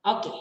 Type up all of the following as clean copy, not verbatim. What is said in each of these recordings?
Okay.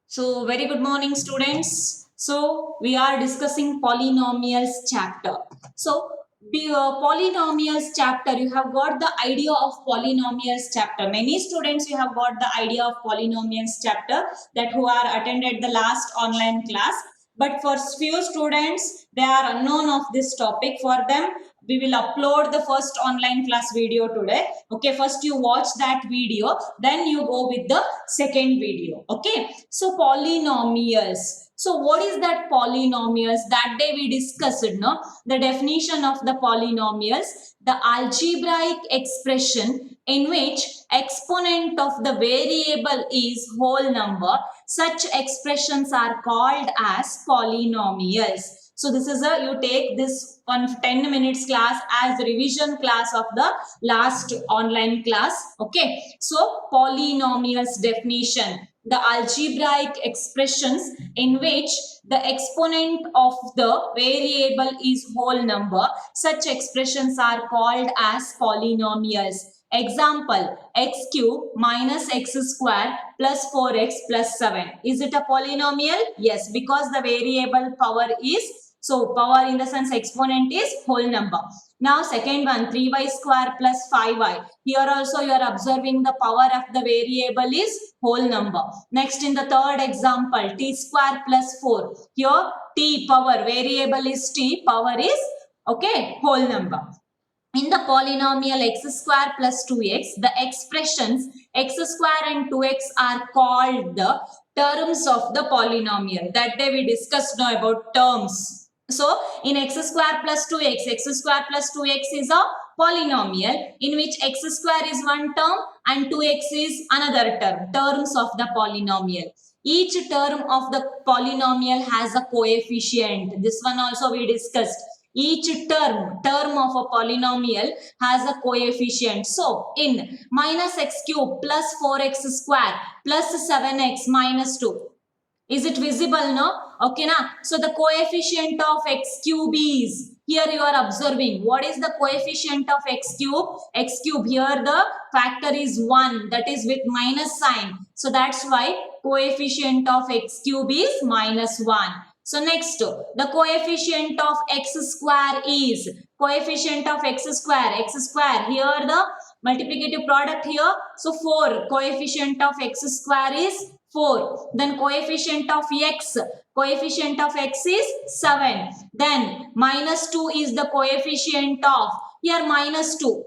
So, very good morning, students. So, we are discussing polynomials chapter. So, polynomials chapter, you have got the idea of polynomials chapter. Many students, you have got the idea of polynomials chapter that who are attended the last online class. But for few students, they are unknown of this topic. For them, we will upload the first online class video today. Okay, first you watch that video, then you go with the second video. Okay, so polynomials. So what is that polynomials? That day we discussed no the definition of the polynomials, the algebraic expression in which exponent of the variable is whole number. Such expressions are called as polynomials. So this is a, you take this on 10 minutes class as revision class of the last online class. Okay, so polynomials definition, the algebraic expressions in which the exponent of the variable is whole number. Such expressions are called as polynomials. Example, x cube minus x square plus 4x plus 7. Is it a polynomial? Yes, because the variable power is, so power in the sense exponent is whole number. Now second one, 3y square plus 5y. Here also you are observing the power of the variable is whole number. Next in the third example, t square plus 4. Here t power, variable is t, power is, okay, whole number. In the polynomial x square plus 2x, the expressions x square and 2x are called the terms of the polynomial. That day we discussed now about terms. So, in x square plus 2x, x square plus 2x is a polynomial in which x square is one term and 2x is another term, terms of the polynomial. Each term of the polynomial has a coefficient. This one also we discussed. Each term of a polynomial has a coefficient. So, in minus x cube plus 4x square plus 7x minus 2. Is it visible now? Okay, na? So, the coefficient of x cube is, here you are observing, what is the coefficient of x cube? X cube, here the factor is 1, that is with minus sign. So, that's why coefficient of x cube is minus 1. So next, the coefficient of x square is, coefficient of x square, here the multiplicative product here, so 4, coefficient of x square is 4. Then coefficient of x is 7. Then minus 2 is the coefficient of, here minus 2.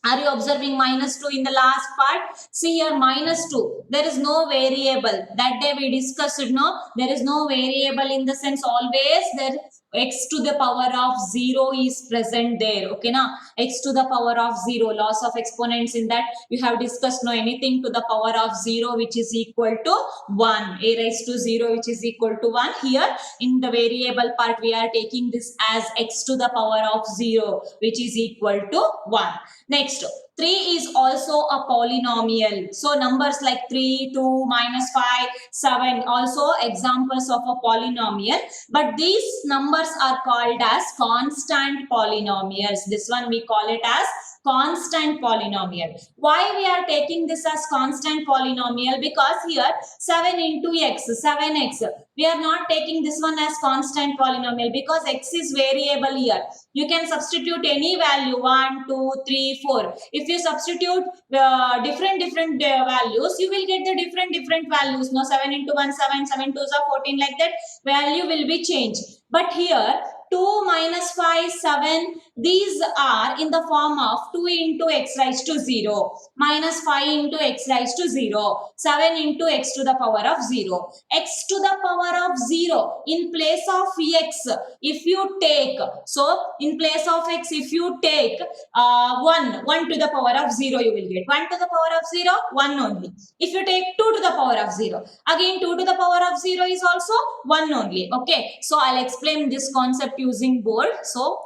Are you observing minus 2 in the last part? See here minus 2. There is no variable. That day we discussed, no? There is no variable in the sense always there x to the power of 0 is present there. Okay, now x to the power of 0. Loss of exponents in that you have discussed, no, anything to the power of 0 which is equal to 1. A raised to 0 which is equal to 1. Here in the variable part we are taking this as x to the power of 0 which is equal to 1. Next, 3 is also a polynomial. So, numbers like 3, 2, minus 5, 7 also examples of a polynomial. But these numbers are called as constant polynomials. This one we call it as constant polynomial. Why we are taking this as constant polynomial? Because here 7 into x, 7x. We are not taking this one as constant polynomial because x is variable here. You can substitute any value 1, 2, 3, 4. If you substitute different values, you will get the different values. No, 7 into 1, 7, 7 2 is 14, like that value will be changed. But here 2 minus 5, 7, these are in the form of 2 into x raised to 0, minus 5 into x raised to 0, 7 into x to the power of 0. X to the power of 0 in place of x, if you take, so in place of x, if you take 1 to the power of 0, you will get 1 to the power of 0, 1 only. If you take 2 to the power of 0, again 2 to the power of 0 is also 1 only. Okay, so I'll explain this concept using board. So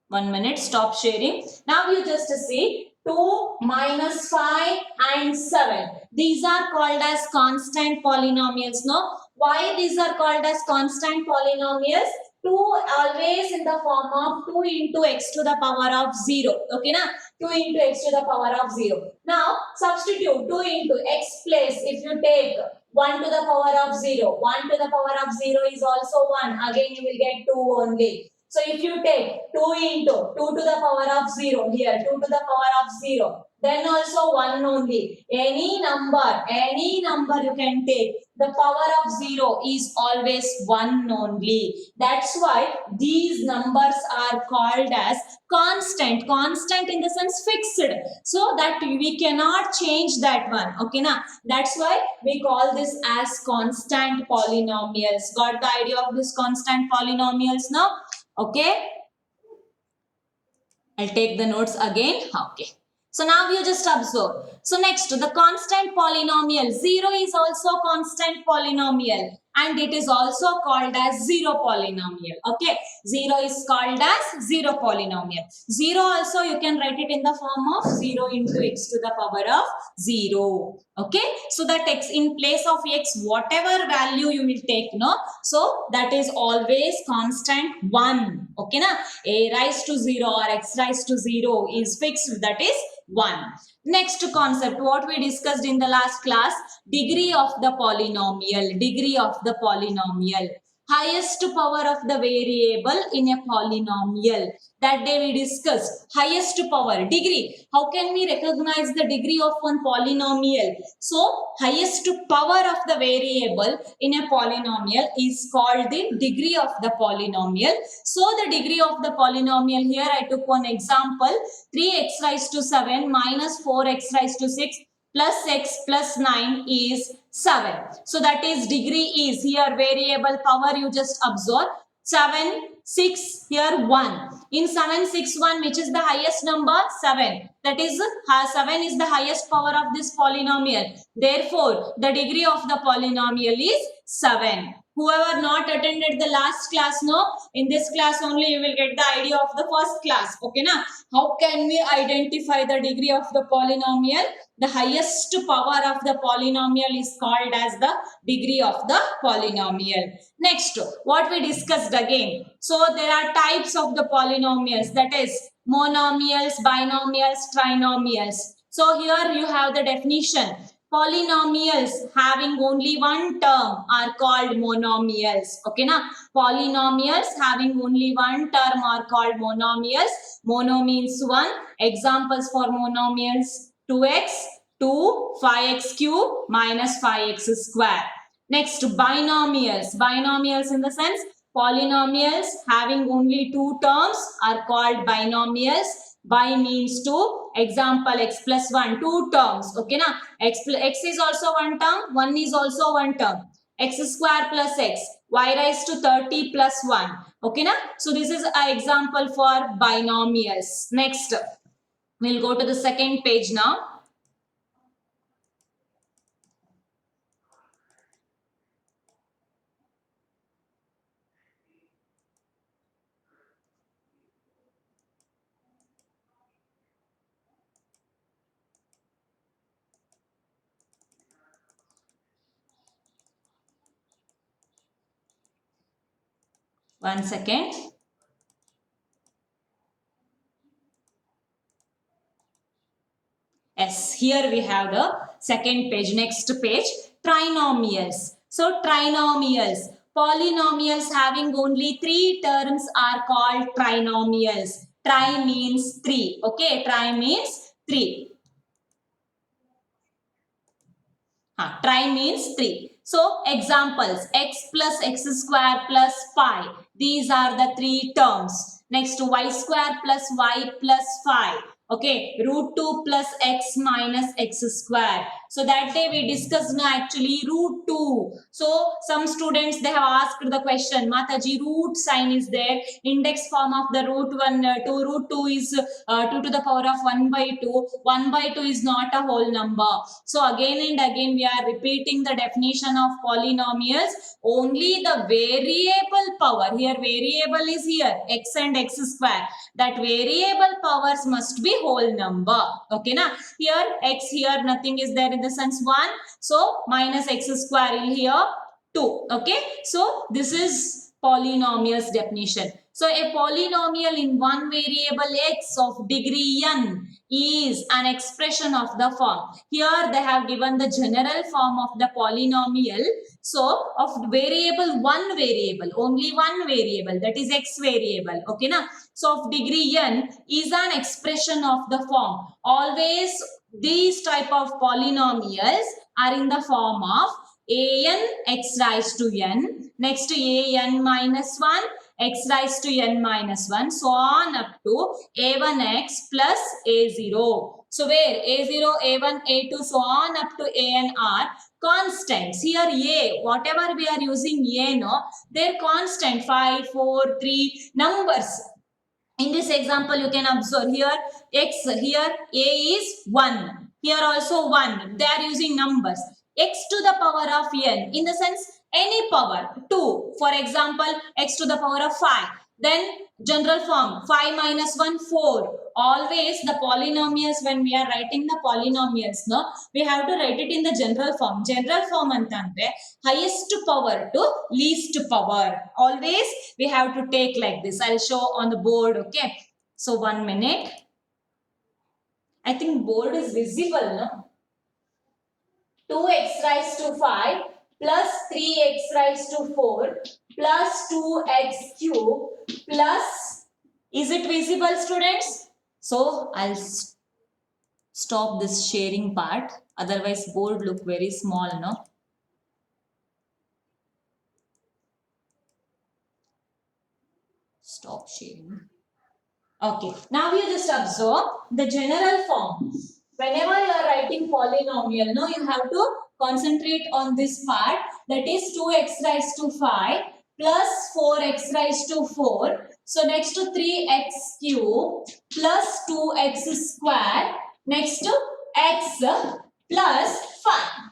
1 minute, stop sharing. Now you just see 2 minus 5 and 7. These are called as constant polynomials. No, why these are called as constant polynomials? 2 always in the form of 2 into x to the power of 0. Okay, na? 2 into x to the power of 0. Now, substitute 2 into x place. If you take 1 to the power of 0, 1 to the power of 0 is also 1. Again, you will get 2 only. So, if you take 2 into 2 to the power of 0, here 2 to the power of 0, then also 1 only. Any number you can take. The power of 0 is always 1 only. That's why these numbers are called as constant. Constant in the sense fixed. So that we cannot change that one. Okay, na? That's why we call this as constant polynomials. Got the idea of this constant polynomials now? Okay. I'll take the notes again. Okay. So now you just observe. So next, the constant polynomial. 0 is also constant polynomial and it is also called as zero polynomial. Okay. 0 is called as zero polynomial. 0 also you can write it in the form of 0 into x to the power of 0. Okay. So that x in place of x, whatever value you will take, no? So that is always constant 1. Okay, na? A raised to 0 or x raised to 0 is fixed, that is 1. Next concept, what we discussed in the last class, degree of the polynomial. Degree of the polynomial. Highest power of the variable in a polynomial. That day we discussed highest power, degree. How can we recognize the degree of one polynomial? So, highest power of the variable in a polynomial is called the degree of the polynomial. So, the degree of the polynomial here I took one example, 3x raised to 7 minus 4x raised to 6 plus x plus 9 is 7. So that is degree is here variable power you just observe 7, 6 here 1. In 7, 6, 1 which is the highest number? 7. That is 7 is the highest power of this polynomial. Therefore the degree of the polynomial is 7. Whoever not attended the last class, no, in this class only you will get the idea of the first class. Okay, na? How can we identify the degree of the polynomial? The highest power of the polynomial is called as the degree of the polynomial. Next, what we discussed again. So there are types of the polynomials, that is monomials, binomials, trinomials. So here you have the definition. Polynomials having only one term are called monomials. Okay, na? Polynomials having only one term are called monomials. Mono means one. Examples for monomials: 2x, 2, 5x cube minus 5x square. Next, binomials. Binomials in the sense polynomials having only two terms are called binomials. Bi means 2. Example, x plus 1, 2 terms. Okay, na? X is also one term, 1 is also one term. X square plus x, y raised to 30 plus 1. Okay, na? So this is an example for binomials. Next, we'll go to the second page now. One second. Yes, here we have the second page. Next page, trinomials. So trinomials, polynomials having only 3 terms are called trinomials. Tri means 3. Okay, tri means 3. Tri means 3. So examples, x plus x square plus pi. These are the 3 terms. Next, y square plus y plus 5. Okay, root 2 plus x minus x square. So that day we discussed actually root 2. So some students, they have asked the question, Mataji, root sign is there. Index form of the root 1, 2, root 2 is 2 to the power of 1 by 2. 1 by 2 is not a whole number. So again and again we are repeating the definition of polynomials. Only the variable power, here variable is here, x and x square. That variable powers must be whole number. Okay, na? Here x, here nothing is there in the sense 1. So minus x square in here 2. Okay, so this is polynomials definition. So a polynomial in one variable x of degree n is an expression of the form. Here they have given the general form of the polynomial. So of variable, one variable, only one variable, that is x variable. Okay na? So of degree n is an expression of the form. Always these type of polynomials are in the form of an x raised to n, next to an minus 1, x raised to n minus 1, so on up to a1x plus a0. So where a0, a1, a2, so on up to an are constants. Here a, whatever we are using a, no, they're constant, 5, 4, 3, numbers. In this example, you can observe here x, here a is 1. Here also 1. They are using numbers. X to the power of n, in the sense any power, 2. For example, x to the power of 5. Then general form, 5 minus 1, 4. Always the polynomials, when we are writing the polynomials, no, we have to write it in the general form. General form antante highest power to least power. Always we have to take like this. I'll show on the board. Okay. So 1 minute. I think board is visible, no? 2x raised to 5 plus 3x raised to 4 plus 2x cube plus, is it visible, students? So I'll stop this sharing part. Otherwise board look very small, no? Stop sharing. Okay. Now you just observe the general form. Whenever you are writing polynomial, no, you have to concentrate on this part, that is 2x raised to 5 plus 4x raised to 4. So next to 3x cube plus 2x square, next to x plus 5.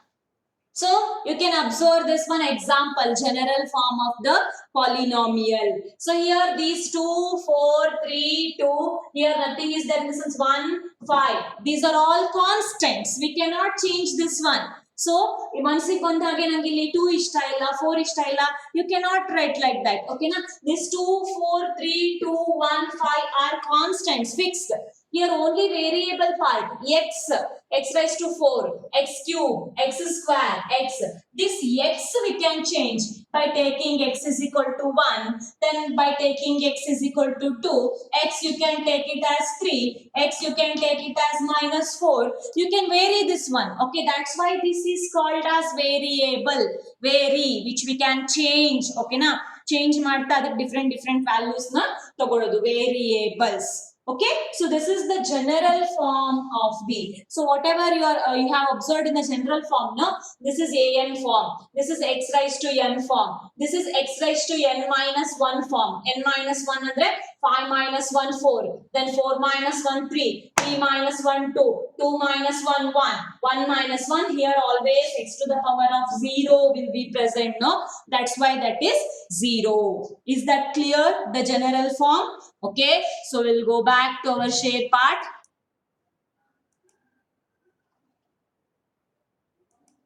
So you can observe this one example, general form of the polynomial. So here these 2, 4, 3, 2, here nothing is there in the sense 1, 5. These are all constants. We cannot change this one. So once you contage nangili 2 ishta illa, 4 ishta illa, you cannot write like that. Okay na? These 2, 4, 3, 2, 1, 5 are constants, fixed. Here only variable part, x raised to 4, x cube, x square, x. This x we can change by taking x is equal to 1, then by taking x is equal to 2, x you can take it as 3, x you can take it as minus 4. You can vary this one. Okay, that's why this is called as variable. Vary, which we can change. Okay na? Change ಮಾಡ್ತಾ ಅದಕ್ಕೆ different values na ತಗೊಳ್ಳೋದು, variables. Okay, so this is the general form of B. So whatever you have observed in the general form, no, this is an form, this is x raised to n form, this is x raised to n minus 1 form. N minus 1 andre 5 minus 1 4, then 4 minus 1 3, 3 minus 1 2, 2 minus 1 1, 1 minus 1. Here always x to the power of 0 will be present, no, that's why that is 0. Is that clear, the general form? Okay, so we'll go back to our shade part.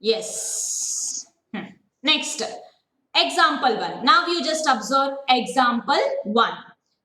Yes. Next, example 1. Now you just observe example 1.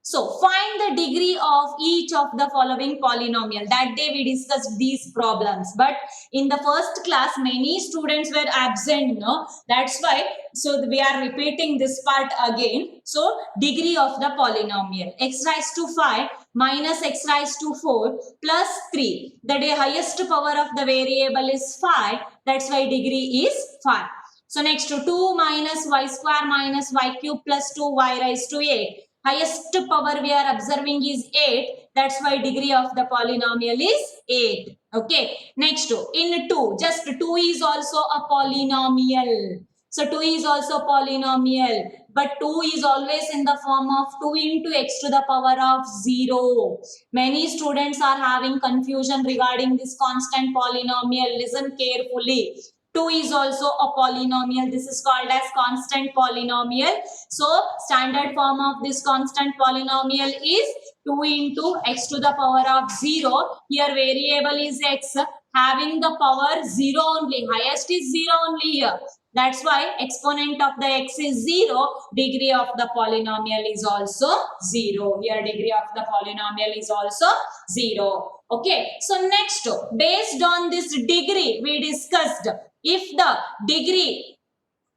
So find the degree of each of the following polynomial. That day we discussed these problems, but in the first class many students were absent, no, that's why, so we are repeating this part again. So degree of the polynomial, x raised to 5 minus x raised to 4 plus 3. The highest power of the variable is 5, that's why degree is 5. So next to 2 minus y square minus y cube plus 2y raised to 8. Highest power we are observing is 8. That's why degree of the polynomial is 8. Okay. Next to, in 2, just 2 is also a polynomial. So 2 is also polynomial. But 2 is always in the form of 2 into x to the power of 0. Many students are having confusion regarding this constant polynomial. Listen carefully. 2 is also a polynomial. This is called as constant polynomial. So standard form of this constant polynomial is 2 into x to the power of 0. Here variable is x, having the power 0 only. Highest is 0 only here. That's why exponent of the x is 0, degree of the polynomial is also 0. Here degree of the polynomial is also 0. Okay, so next, based on this degree we discussed, if the degree,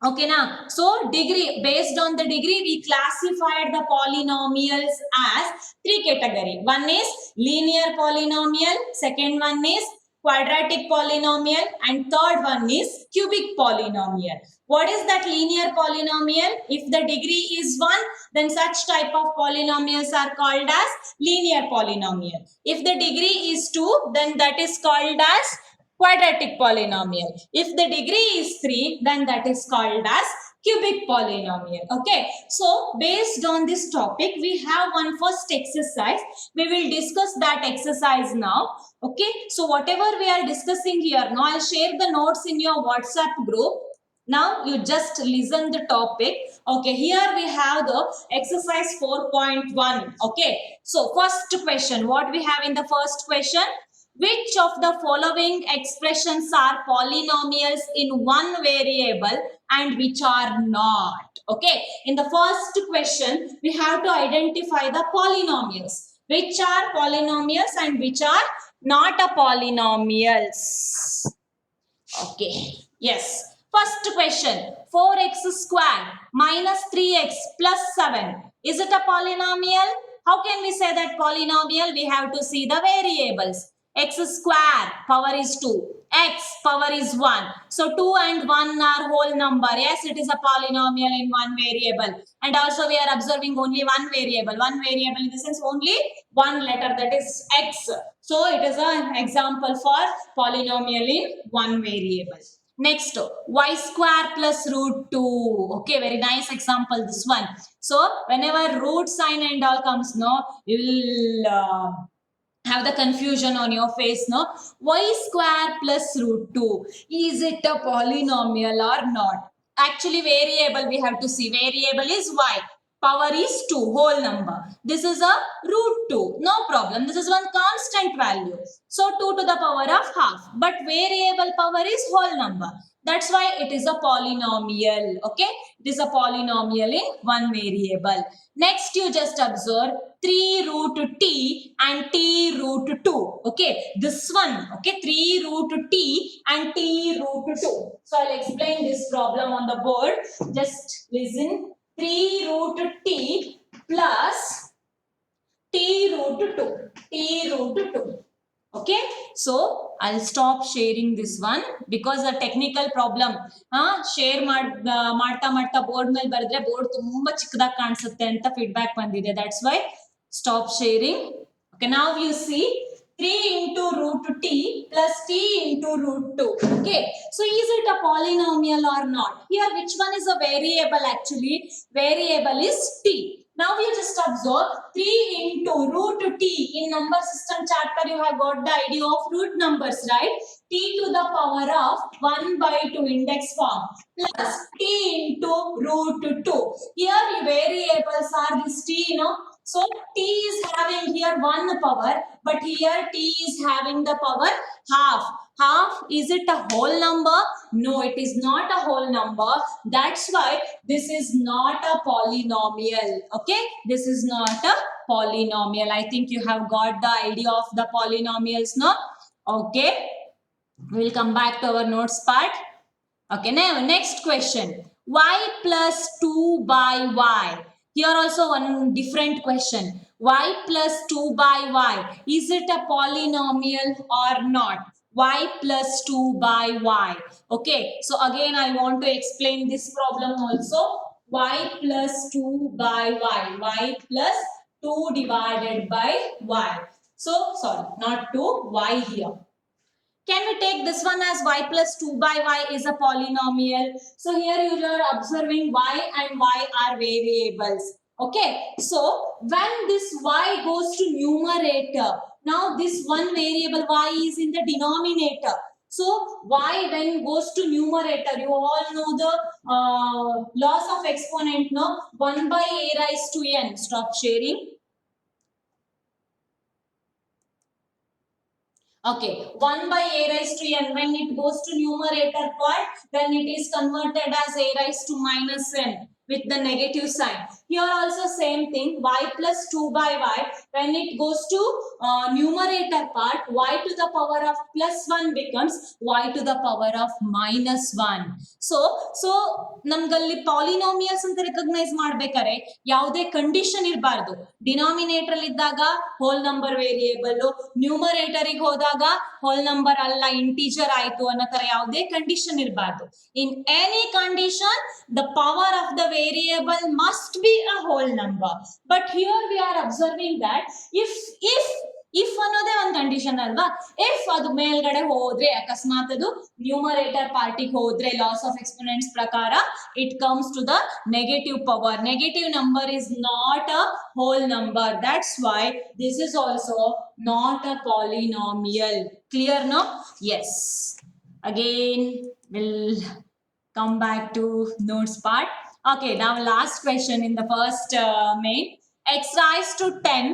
okay now, so degree, based on the degree we classified the polynomials as three category. One is linear polynomial, second one is quadratic polynomial, and third one is cubic polynomial. What is that linear polynomial? If the degree is 1, then such type of polynomials are called as linear polynomial. If the degree is 2, then that is called as quadratic polynomial. If the degree is 3, then that is called as cubic polynomial. Okay, so based on this topic we have one first exercise. We will discuss that exercise now. Okay, so whatever we are discussing here now, I'll share the notes in your WhatsApp group. Now you just listen the topic. Okay, here we have the exercise 4.1. Okay, so first question, what we have in the first question? Which of the following expressions are polynomials in one variable and which are not? Okay, in the first question, we have to identify the polynomials. Which are polynomials and which are not a polynomials? Okay, yes. First question, 4x squared minus 3x plus 7. Is it a polynomial? How can we say that polynomial? We have to see the variables. X square power is 2, x power is 1. So 2 and 1 are whole number. Yes, it is a polynomial in one variable. And also we are observing only one variable. One variable in the sense only one letter, that is x. So it is an example for polynomial in one variable. Next, y square plus root 2. Okay, very nice example this one. So whenever root sign and all comes, no, you will have the confusion on your face, no? Y square plus root 2. Is it a polynomial or not? Actually, variable we have to see. Variable is y. Power is 2, whole number. This is a root 2. No problem. This is one constant value. So 2 to the power of half. But variable power is whole number. That's why it is a polynomial. Okay. It is a polynomial in one variable. Next, you just observe 3 root t and t root 2. Okay, this one. Okay, 3 root t and t root 2. So I'll explain this problem on the board. Just listen. 3 root t plus t root 2. T root 2. Okay, so I'll stop sharing this one because a technical problem. Share ಮಾಡ್ತಾ board ಮೇಲೆ ಬರೆದ್ರೆ board ತುಂಬಾ ಚಿಕ್ಕದಾಗಿ ಕಾಣಿಸುತ್ತೆ ಅಂತ feedback ಬಂದಿದೆ. That's why stop sharing. Okay, now you see 3 into root t plus t into root 2. Okay, so is it a polynomial or not? Here which one is a variable actually? Variable is t. Now you just observe 3 into root t. In number system chapter you have got the idea of root numbers, right? T to the power of 1 by 2 index form plus t into root 2. Here variables are this t, you know. So t is having here 1 power, but here t is having the power half. Half, is it a whole number? No, it is not a whole number. That's why this is not a polynomial. Okay, this is not a polynomial. I think you have got the idea of the polynomials, no? Okay, we'll come back to our notes part. Okay, now next question. Y plus 2 by y. Here also one different question. Y plus 2 by y. Is it a polynomial or not? Y plus 2 by y. Okay, so again I want to explain this problem also. Y plus 2 by y. Y plus 2 divided by y. So, sorry, not 2, y here. Can we take this one as y plus 2 by y is a polynomial? So here you are observing y and y are variables. Okay, so when this y goes to numerator, now this one variable y is in the denominator. So y when goes to numerator, you all know the laws of exponent, no? 1 by a raised to n. Stop sharing. Okay, 1 by a raised to n. When it goes to numerator part, then it is converted as a raised to minus n with the negative sign. Here also same thing, y plus 2 by y. When it goes to numerator part, y to the power of plus 1 becomes y to the power of minus 1. So ನಮ್ಗಲ್ಲಿ ಪಾಲಿನೋಮಿಯಲ್ಸ್ ಅಂತ recognise ಮಾಡ್ಬೇಕಾದ್ರೆ ಯಾವುದೇ condition ಇರಬಾರ್ದು. Denominator ಇದ್ದಾಗ whole number variable, numerator ಹೋದಾಗ whole number ಅಲ್ಲ integer ಆಯ್ತು ಅನ್ನೋ ತರ ಯಾವುದೇ ಕಂಡೀಷನ್ ಇರಬಾರ್ದು. In any condition the power of the variable must be a whole number. But here we are observing that if ಅನ್ನೋದೇ ಒಂದು ಕಂಡೀಷನ್ ಅಲ್ವಾ. ಇಫ್ ಅದು ಮೇಲ್ಗಡೆ ಹೋದ್ರೆ ಅಕಸ್ಮಾತ್ ಅದು ನ್ಯೂಮರೇಟರ್ ಪಾರ್ಟಿಗೆ ಹೋದ್ರೆ ಲಾಸ್ ಆಫ್ ಎಕ್ಸ್ಪೋನೆಂಟ್ಸ್ ಪ್ರಕಾರ it comes to the negative power. Negative number is not a whole number. That's why this is also not a polynomial. Clear now? Yes. Again, we'll come back to notes part. Okay, now last question in the first main. X raised to 10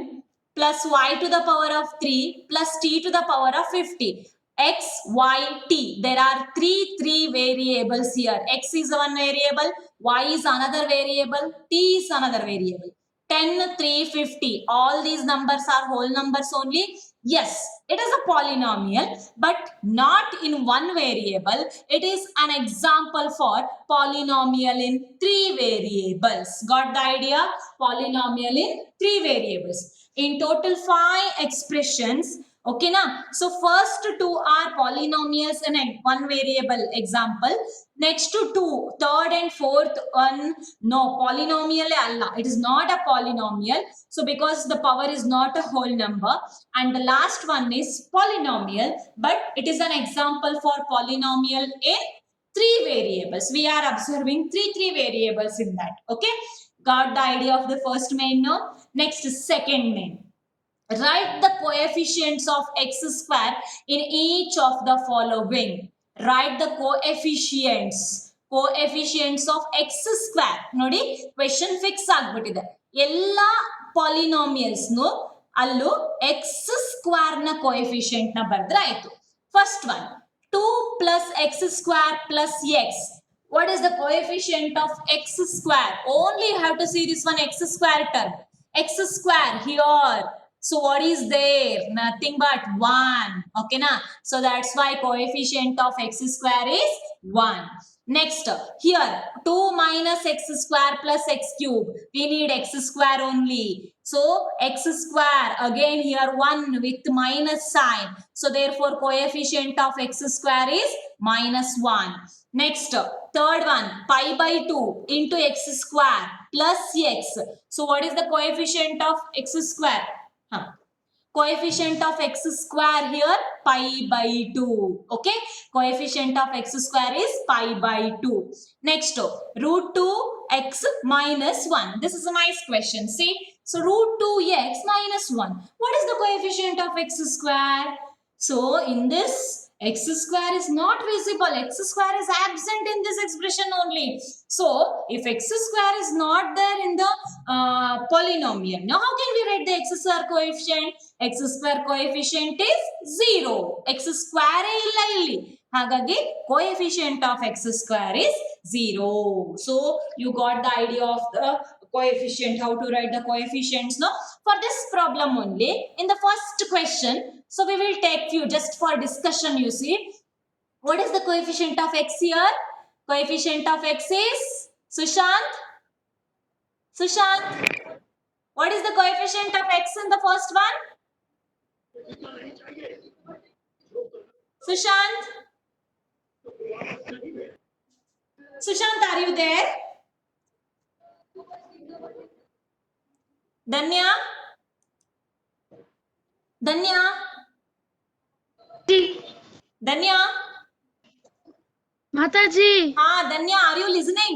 plus y to the power of 3 plus t to the power of 50. X, y, t. There are three variables here. X is one variable, y is another variable, t is another variable. 10, 3, 50. All these numbers are whole numbers only. Yes, it is a polynomial, but not in one variable. It is an example for polynomial in 3 variables. Got the idea? Polynomial in 3 variables. In total 5 expressions. Okay na? So first 2 are polynomials in one variable example. Next to 2, third and fourth one, no, polynomial alla. It is not a polynomial. So because the power is not a whole number. And the last one is polynomial, but it is an example for polynomial in 3 variables. We are observing three variables in that. Okay? Got the idea of the first main now? Next, second main. Write the coefficients of x square in each of the following. Write the coefficients of x square. ನೋಡಿ question fix ಆಗ್ಬಿಟ್ಟಿದೆ. ಎಲ್ಲ polynomials ಅಲ್ಲೂ X square ನ coefficient ನ ಬರೆದ್ರೆ ಆಯ್ತು. First one 2 plus x square plus x. What is the coefficient of x square? Only you have to see this one x square term. X square here. So what is there? Nothing but 1. Okay na? So that's why coefficient of x square is 1. Next, here 2 minus x square plus x cube. We need x square only. So x square, again here 1 with minus sign. So therefore coefficient of x square is minus 1. Next, third one, pi by 2 into x square plus x. So what is the coefficient of x square? Coefficient of x square here pi by 2. Okay, coefficient of x square is pi by 2. Next, root 2 x minus 1. This is a nice question. See, so root 2x minus 1. What is the coefficient of x square? So in this, x square is not visible. X square is absent in this expression only. So if x square is not there in the polynomial, now how can we write the x square coefficient? X square coefficient is 0. X square illa illi. Hagagi coefficient of x square is 0. So you got the idea of the coefficient, how to write the coefficients. No, for this problem only, in the first question, so we will take few just for discussion. You see, what is the coefficient of x here? Coefficient of x is Sushant. What is the coefficient of x in the first one? Sushant, are you there? Danya? Mataji. Danya, are you listening?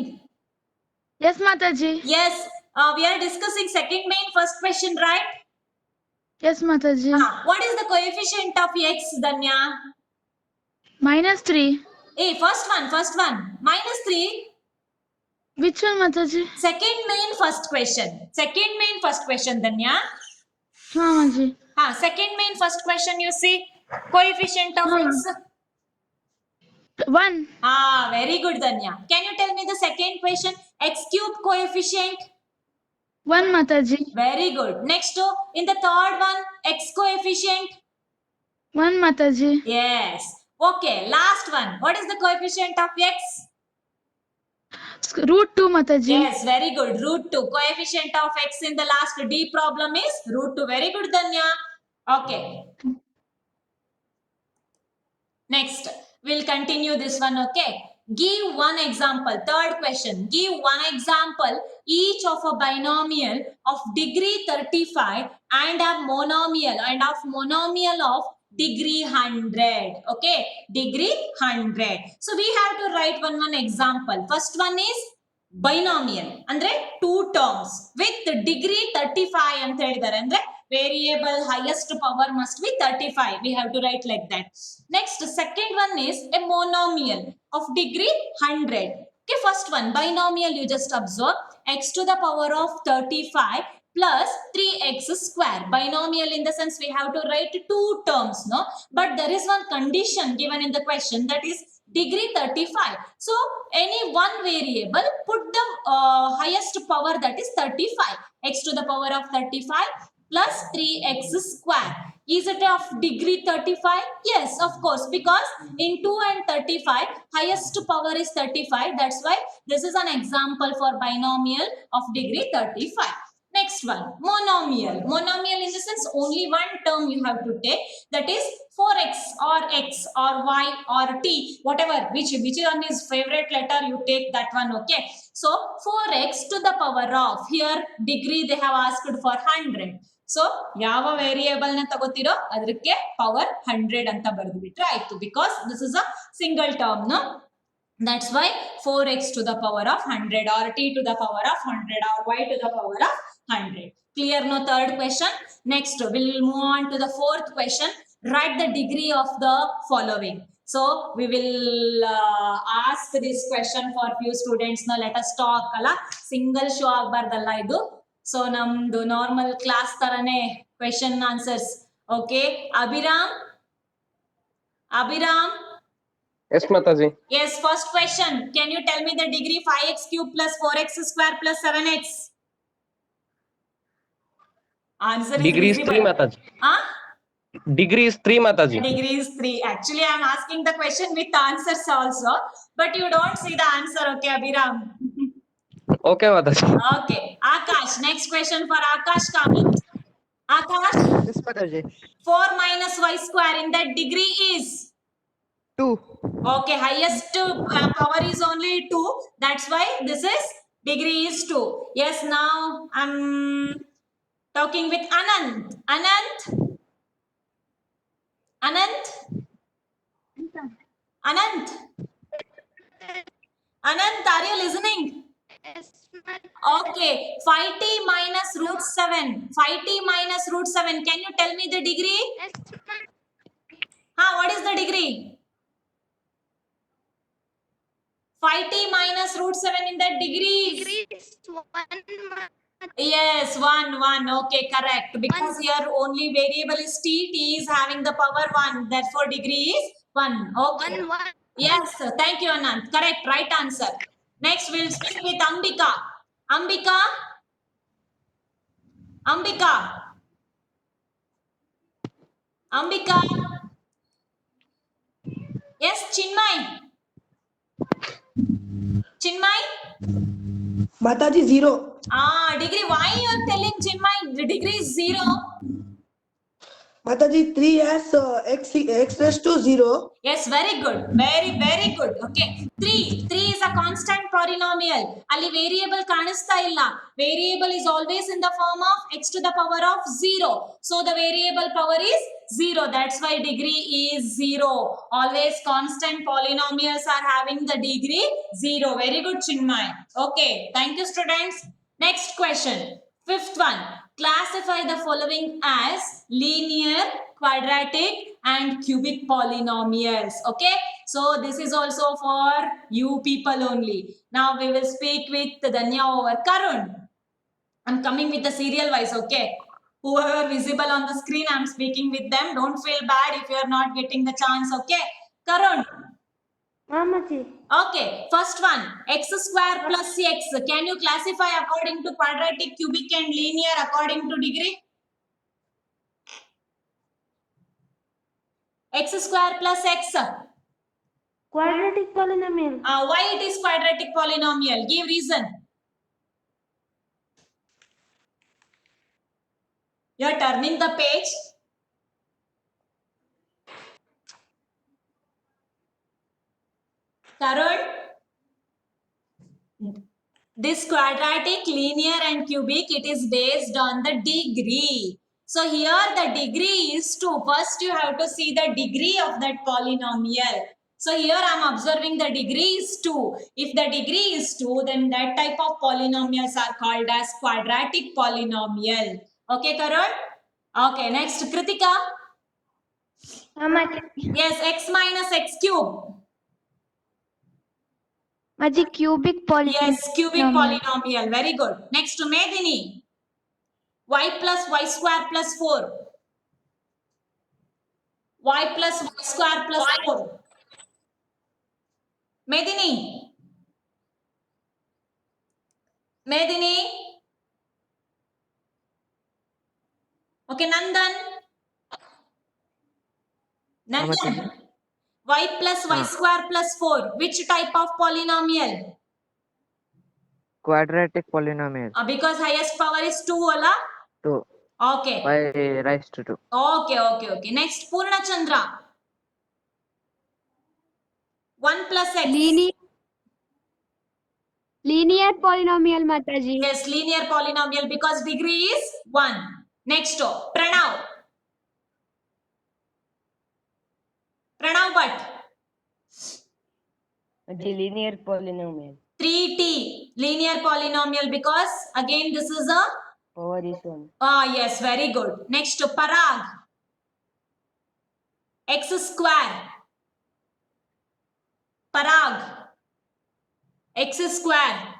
Yes, Mataji. Yes, we are discussing second main first question, right? Yes, Mataji. What is the coefficient of x, Danya? Minus 3. Hey, first one. Minus 3. Which one, Mataji? Second main first question, Danya. Mataji. Second main first question, you see. Coefficient of x. 1. Ah, very good, Danya. Can you tell me the second question? X cube coefficient. 1 Mataji. Very good. Next, in the third one, x coefficient. 1 Mataji. Yes. Okay. Last one. What is the coefficient of x? Root 2 Mataji. Yes, very good. Root 2. Coefficient of x in the last D problem is root 2. Very good, Danya. Okay. Next, we'll continue this one, okay? Give one example. Third question. Give one example each of a binomial of degree 35 and a monomial of degree 100. Okay? Degree 100. So we have to write one example. First one is binomial. Andre two terms with degree 35 ಅಂತ ಹೇಳಿದ್ದಾರೆ ಅಂದ್ರೆ variable highest power must be 35. We have to write like that. Next, second one is a monomial of degree 100. Okay, first one, binomial, you just observe x to the power of 35 plus 3x square. Binomial in the sense we have to write two terms, no? But there is one condition given in the question, that is degree 35. So, any one variable, put the highest power, that is 35. X to the power of 35 plus 3x square. Is it of degree 35? Yes, of course, because in 2 and 35, highest power is 35. That's why this is an example for binomial of degree 35. Next one, monomial. Monomial in the sense only one term you have to take, that is 4x or x or y or t, whatever, which one is favorite letter, you take that one, okay? So 4x to the power of, here degree they have asked for 100. So ಯಾವ variable ನ ತಗೋತಿರೋ ಅದಕ್ಕೆ power 100 ಅಂತ ಬರೆದು ಬಿಟ್ರೆ ಆಯ್ತು, because this is a single term, no. That's why 4x to the power of 100 or t to the power of 100 or y to the power of 100. Clear, no? Third question. Next, we'll move on to the fourth question. Write the degree of the following. So we will ask this question for few students. Now let us talk. Single show agbardalla idu. So namdu normal class tarane question answers. Okay, Abhiram. Yes, Mataji. Yes, first question. Can you tell me the degree 5x cube plus 4x square plus 7x? Answer is Degree is easy, 3, but- Mataji. Huh? Degree is 3, Mataji. Degree is 3. Actually, I am asking the question with answers also, but you don't see the answer, okay, Abhiram? Okay, Mataji. Okay, Akash. Next question for Akash coming. Akash, Yes, Mataji. 4 minus y square in that degree is? 2. Okay, highest power is only 2. That's why this is degree is 2. Yes, now I'm talking with Anant. Anant, are you listening? Yes, Okay, 5t minus root 7. 5t minus root 7. Can you tell me the degree? What is the degree? 5t minus root 7 in that degree is? is 1. Yes, 1. Okay, correct. Because here only variable is t. T is having the power 1. Therefore, degree is 1. Okay. 1. Yes, sir. Thank you, Anand. Correct. Right answer. Next, we'll speak with Ambika. Ambika. Yes, Chinmay. Mataji 0. Degree. Why you are telling Chinmay the degree is 0? Mataji 3 as x raised to 0. Yes, very good. Very good. Okay. 3 is a constant polynomial. Ali variable ಕಾಣಿಸ್ತಾ ಇಲ್ಲ. Variable is always in the form of x to the power of 0. So the variable power is 0. That's why degree is 0. Always constant polynomials are having the degree 0. Very good, Chinmay. Okay. Thank you, students. Next question. Fifth one. Classify the following as linear, quadratic and cubic polynomials. Okay, so this is also for you people only. Now we will speak with Danya over Karun. I'm coming with the serial wise. Okay, Whoever visible on the screen, I'm speaking with them. Don't feel bad if you are not getting the chance. Okay, Karun. Mamaji. Okay, first one, x square plus x. Can you classify according to quadratic, cubic and linear according to degree? X square plus x. Quadratic polynomial. Why it is quadratic polynomial? Give reason. You are turning the page. Karun, this quadratic, linear and cubic, it is based on the degree. So here the degree is 2. First you have to see the degree of that polynomial. So here I am observing the degree is 2. If the degree is 2, then that type of polynomials are called as quadratic polynomial. Okay, Karun? Okay, next, Kritika. Mamaji. Yes, x minus x cube. Maji cubic polynomial. Yes, cubic polynomial. Very good. Next to Medini. Y plus y square plus 4. Y plus y square plus 4. Medini. Medini. Okay, Nandan. Nandan. Y plus y square plus 4. Which type of polynomial? Quadratic polynomial. Because highest power is 2, Ola? 2 Okay. by raised to 2. Okay. Next, Purna Chandra. 1 plus x. Linear polynomial, Mataji. Yes, linear polynomial because degree is 1. Next, Pranav. Pranav Bhatt. Linear polynomial. 3t. Linear polynomial because again this is a... Power is 1. Yes, very good. Next, Parag. X square. Parag. X square.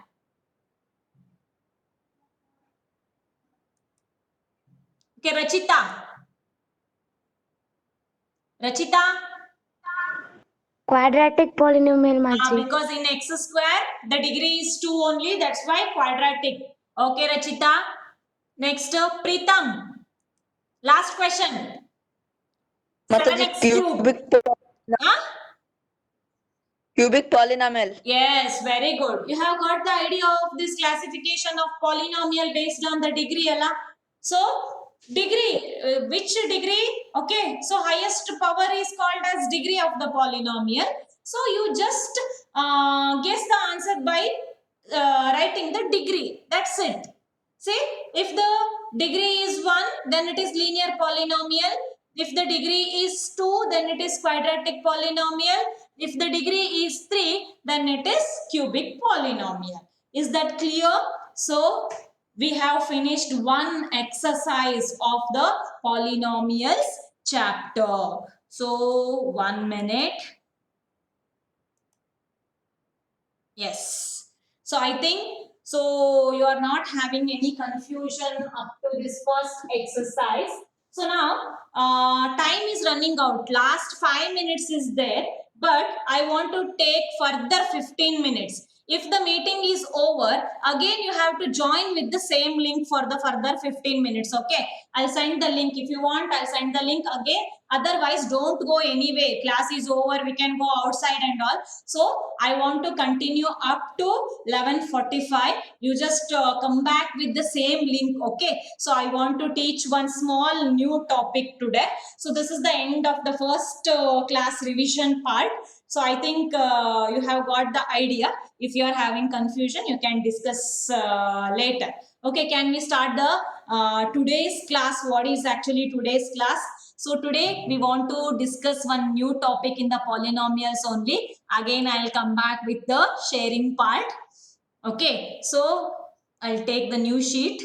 Okay, Rachita. Rachita. Quadratic polynomial, Maji. Because in x square, the degree is 2 only. That's why quadratic. Okay, Rachita. Next, Pritam. Last question. 7x cube. Cubic polynomial. Yes, very good. You have got the idea of this classification of polynomial based on the degree, Ella. So, degree, which degree? Okay, so highest power is called as degree of the polynomial. So, you just guess the answer by writing the degree. That's it. See, if the degree is 1, then it is linear polynomial. If the degree is 2, then it is quadratic polynomial. If the degree is 3, then it is cubic polynomial. Is that clear? So, we have finished one exercise of the polynomials chapter. So, 1 minute. Yes. So, I think, so you are not having any confusion up to this first exercise. So, now, time is running out. Last 5 minutes is there. But I want to take further 15 minutes. If the meeting is over, again you have to join with the same link for the further 15 minutes. Okay, I'll send the link. If you want, I'll send the link again. Otherwise, don't go anyway. Class is over. We can go outside and all. So, I want to continue up to 11:45. You just come back with the same link. Okay. So, I want to teach one small new topic today. So, this is the end of the first class revision part. So, I think you have got the idea. If you are having confusion, you can discuss later. Okay, can we start the today's class? What is actually today's class? So today we want to discuss one new topic in the polynomials only. Again, I'll come back with the sharing part. Okay, so I'll take the new sheet.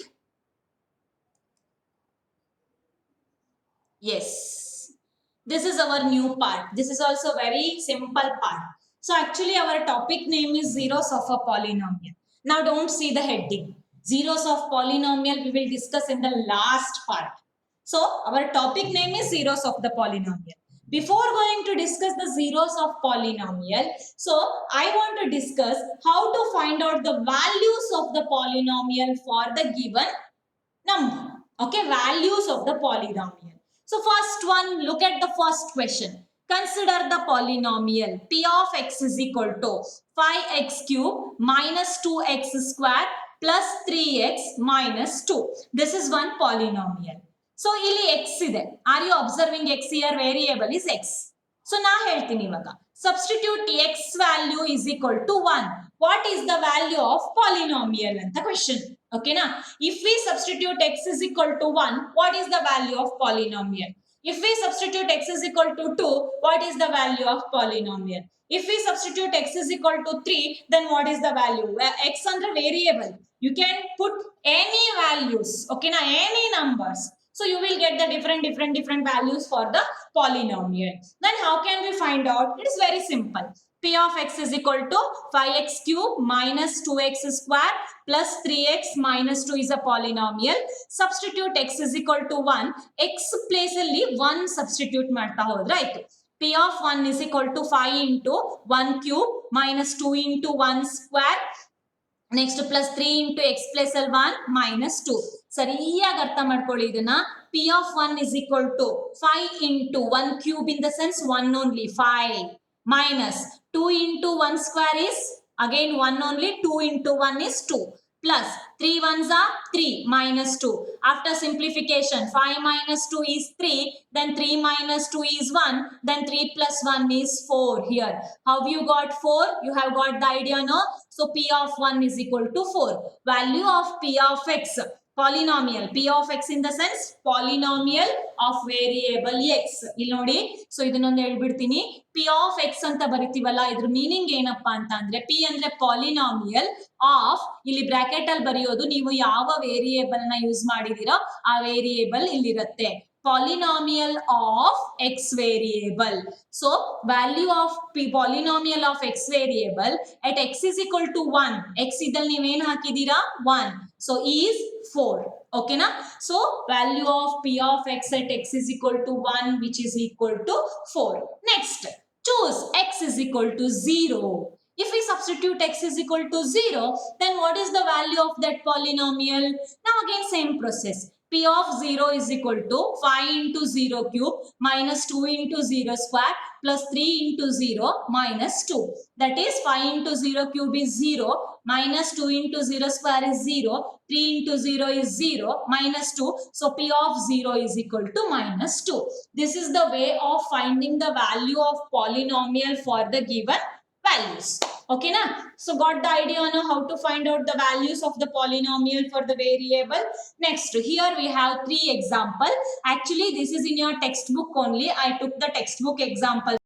Yes, this is our new part. This is also very simple part. So actually our topic name is zeros of a polynomial. Now don't see the heading. Zeros of polynomial we will discuss in the last part. So our topic name is zeros of the polynomial. Before going to discuss the zeros of polynomial, so I want to discuss how to find out the values of the polynomial for the given number. Okay, values of the polynomial. So first one, look at the first question. Consider the polynomial p of x is equal to 5x cube minus 2x square plus 3x minus 2. This is one polynomial. So ಇಲ್ಲಿ x ಇದೆ. Are you observing x here? Variable is x. So ನಾ ಹೇಳ್ತೀನಿ ಇವಾಗ. Substitute x value is equal to 1. What is the value of polynomial ಅಂತ question. Okay na? If we substitute x is equal to 1, what is the value of polynomial? If we substitute x is equal to 2, what is the value of polynomial? If we substitute x is equal to 3, then what is the value? X under variable. You can put any values, okay na, any numbers. So you will get the different values for the polynomial. Then how can we find out? It is very simple. P of x is equal to 5x cube minus 2x square plus 3x minus 2 is a polynomial. Substitute x is equal to 1. X place alli 1 substitute ಮಾಡ್ತಾ ಹೋದ್ರೆ ಆಯ್ತು. P of 1 is equal to 5 into 1 cube minus 2 into 1 square. Next plus 3 into x plus l1 minus 2. ಸರಿಯಾಗಿ ಅರ್ಥ ಮಾಡ್ಕೊಳ್ಳಿ ಇದನ್ನ. P of 1 is equal to 5 into 1 cube in the sense 1 only 5 minus 2 into 1 square is again 1 only, 2 into 1 is 2 plus 3 ones are 3 minus 2. After simplification 5 minus 2 is 3, then 3 minus 2 is 1, then 3 plus 1 is 4 here. How you got 4? You have got the idea, no? So P of 1 is equal to 4. Value of P of x, polynomial. P of x in the sense polynomial of variable x. ಇಲ್ಲಿ ನೋಡಿ, so ಇದನ್ನೊಂದು ಹೇಳ್ಬಿಡ್ತೀನಿ. P of x ಅಂತ ಬರಿತೀವಲ್ಲ, ಇದ್ರ meaning ಏನಪ್ಪಾ ಅಂತ ಅಂದ್ರೆ, P ಅಂದ್ರೆ ಪಾಲಿನಾಮಿಯಲ್ ಆಫ್, ಇಲ್ಲಿ ಬ್ರಾಕೆಟ್ ಅಲ್ಲಿ ಬರೆಯೋದು ನೀವು ಯಾವ ವೇರಿಯೇಬಲ್ ನ ಯೂಸ್ ಮಾಡಿದಿರೋ ಆ variable ಇಲ್ಲಿರುತ್ತೆ. Polynomial of x variable. So value of polynomial of x variable at x is equal to 1. X idal ನೀವೇನು ಹಾಕಿದೀರಾ 1. So is 4. Okay na? So value of p of x at x is equal to 1, which is equal to 4. Next, choose x is equal to 0. If we substitute x is equal to 0, then what is the value of that polynomial? Now again same process. P of 0 is equal to 5 into 0 cube minus 2 into 0 square plus 3 into 0 minus 2. That is 5 into 0 cube is 0, minus 2 into 0 square is 0, 3 into 0 is 0, minus 2. So P of 0 is equal to minus 2. This is the way of finding the value of polynomial for the given values. Okay na? So got the idea on how to find out the values of the polynomial for the variable. Next, here we have 3 examples. Actually this is in your textbook only. I took the textbook example.